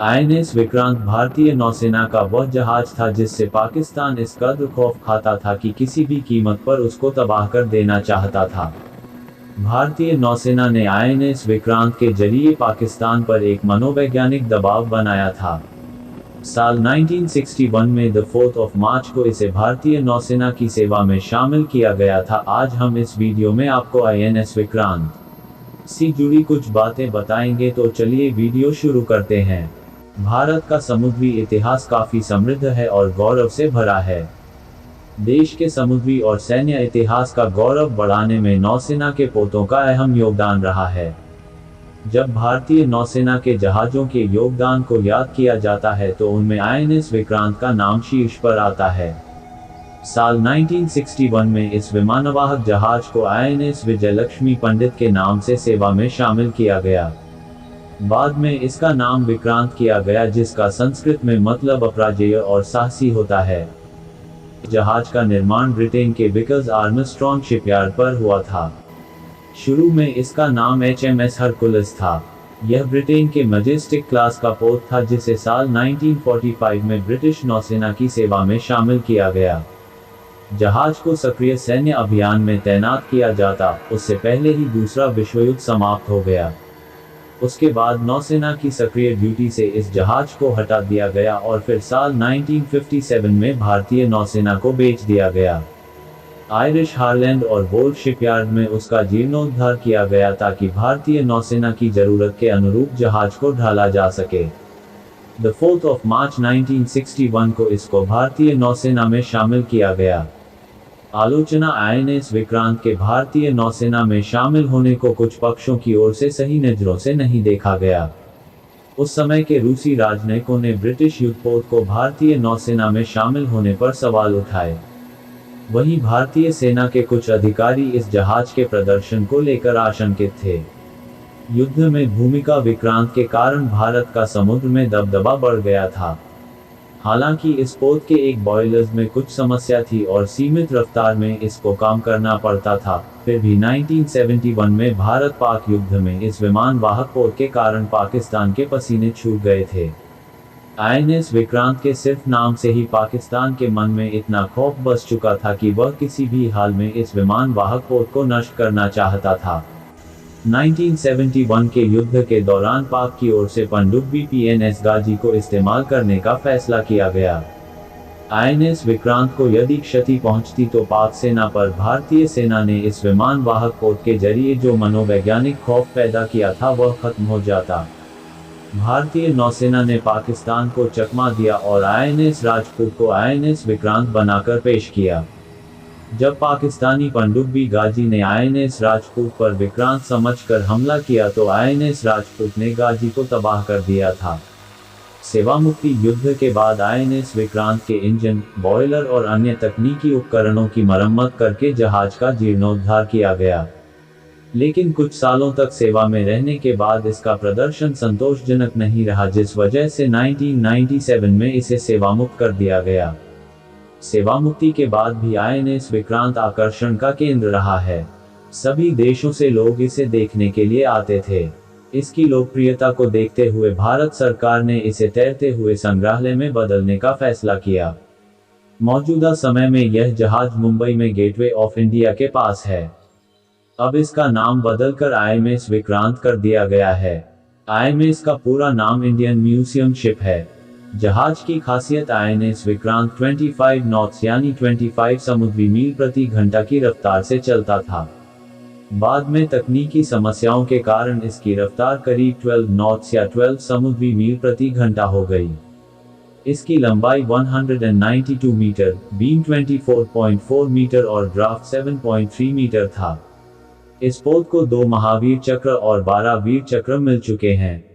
INS Vikrant भारतीय नौसेना का वह जहाज था जिससे पाकिस्तान इस कदर खौफ खाता था कि किसी भी कीमत पर उसको तबाह कर देना चाहता था। भारतीय नौसेना ने आईएनएस विक्रांत के जरिए पाकिस्तान पर एक मनोवैज्ञानिक दबाव बनाया था। साल 1961 में 4 मार्च को इसे भारतीय नौसेना की सेवा में शामिल किया गया था। आज हम इस वीडियो में आपको आईएनएस विक्रांत से जुड़ी कुछ बातें बताएंगे, तो चलिए वीडियो शुरू करते हैं। भारत का समुद्री इतिहास काफी समृद्ध है और गौरव से भरा है। देश के समुद्री और सैन्य इतिहास का गौरव बढ़ाने में नौसेना के पोतों का अहम योगदान रहा है। जब भारतीय नौसेना के जहाजों के योगदान को याद किया जाता है तो उनमें आईएनएस विक्रांत का नाम शीर्ष पर आता है। साल 1961 में इस विमानवाहक जहाज को आईएनएस विजयलक्ष्मी पंडित के नाम से सेवा में शामिल किया गया। बाद में इसका नाम विक्रांत किया गया, जिसका संस्कृत में मतलब अपराजेय और साहसी होता है। जहाज का निर्माण ब्रिटेन के विकर्स आर्मस्ट्रॉन्ग शिपयार्ड पर हुआ था। शुरू में इसका नाम HMS हरकुलस था। यह ब्रिटेन के मैजेस्टिक क्लास का पोत था, जिसे साल 1945 में ब्रिटिश नौसेना की सेवा में शामिल किया गया। जहाज को सक्रिय सैन्य अभियान में तैनात किया जाता उससे पहले ही दूसरा विश्व युद्ध समाप्त हो गया। उसके बाद नौसेना की सक्रिय ड्यूटी से इस जहाज को हटा दिया गया और फिर साल 1957 में भारतीय नौसेना को बेच दिया गया। आयरिश हारलैंड और वोल्फ शिपयार्ड में उसका जीर्णोद्धार किया गया ताकि भारतीय नौसेना की जरूरत के अनुरूप जहाज को ढाला जा सके। 4 मार्च 1961 को इसको भारतीय नौसेना में शामिल किया गया। आलोचना आईएनएस विक्रांत के भारतीय नौसेना में शामिल होने को कुछ पक्षों की ओर से सही नजरों से नहीं देखा गया। उस समय के रूसी राजनयिकों ने ब्रिटिश युद्धपोत को भारतीय नौसेना में शामिल होने पर सवाल उठाए। वहीं भारतीय सेना के कुछ अधिकारी इस जहाज के प्रदर्शन को लेकर आशंकित थे। युद्ध में भूमिका विक्रांत के कारण भारत का समुद्र में दबदबा बढ़ गया था। हालांकि इस पोत के एक बॉयलर्स में कुछ समस्या थी और सीमित रफ्तार में इसको काम करना पड़ता था। फिर भी 1971 में भारत पाक युद्ध में इस विमान वाहक पोत के कारण पाकिस्तान के पसीने छूट गए थे। आईएनएस विक्रांत के सिर्फ नाम से ही पाकिस्तान के मन में इतना खौफ बस चुका था कि वह किसी भी हाल में इस विमान वाहक पोत को नष्ट करना चाहता था। 1971 के युद्ध के दौरान पाक की ओर से पनडुब्बी PNS गाजी को इस्तेमाल करने का फैसला किया गया। आईएनएस विक्रांत को यदि क्षति पहुंचती तो पाक सेना पर भारतीय सेना ने इस विमान वाहक पोत के जरिए जो मनोवैज्ञानिक खौफ पैदा किया था वह खत्म हो जाता। भारतीय नौसेना ने पाकिस्तान को चकमा दिया और आईएनएस राजपूत को आईएनएस विक्रांत बनाकर पेश किया। जब पाकिस्तानी पनडुब्बी गाजी ने आईएनएस राजपूत पर विक्रांत समझकर हमला किया तो आईएनएस राजपूत ने गाजी को तबाह कर दिया था। सेवामुक्ति युद्ध के बाद आईएनएस विक्रांत के इंजन, बॉयलर और अन्य तकनीकी उपकरणों की मरम्मत करके जहाज का जीर्णोद्धार किया गया। लेकिन कुछ सालों तक सेवा में रहने के बाद इसका प्रदर्शन संतोषजनक नहीं रहा, जिस वजह से 1997 में इसे सेवामुक्त कर दिया गया। सेवामुक्ति के बाद भी आईएनएस विक्रांत आकर्षण का केंद्र रहा है। सभी देशों से लोग इसे देखने के लिए आते थे। इसकी लोकप्रियता को देखते हुए भारत सरकार ने इसे तैरते हुए संग्रहालय में बदलने का फैसला किया। मौजूदा समय में यह जहाज मुंबई में गेटवे ऑफ इंडिया के पास है। अब इसका नाम बदलकर आईएनएस विक्रांत कर दिया गया है। आईएनएस का पूरा नाम इंडियन म्यूजियम शिप है। जहाज की खासियत आईएनएस विक्रांत 25 नॉट्स यानी 25 समुद्री मील प्रति घंटा की रफ्तार से चलता था। बाद में तकनीकी समस्याओं के कारण इसकी रफ्तार करीब 12 नॉट्स या 12 समुद्री मील प्रति घंटा हो गई। इसकी लंबाई 192 मीटर, बीम 24.4 मीटर और ड्राफ्ट 7.3 मीटर था। इस पोत को 2 महावीर चक्र और 12 वीर चक्र मिल चुके हैं।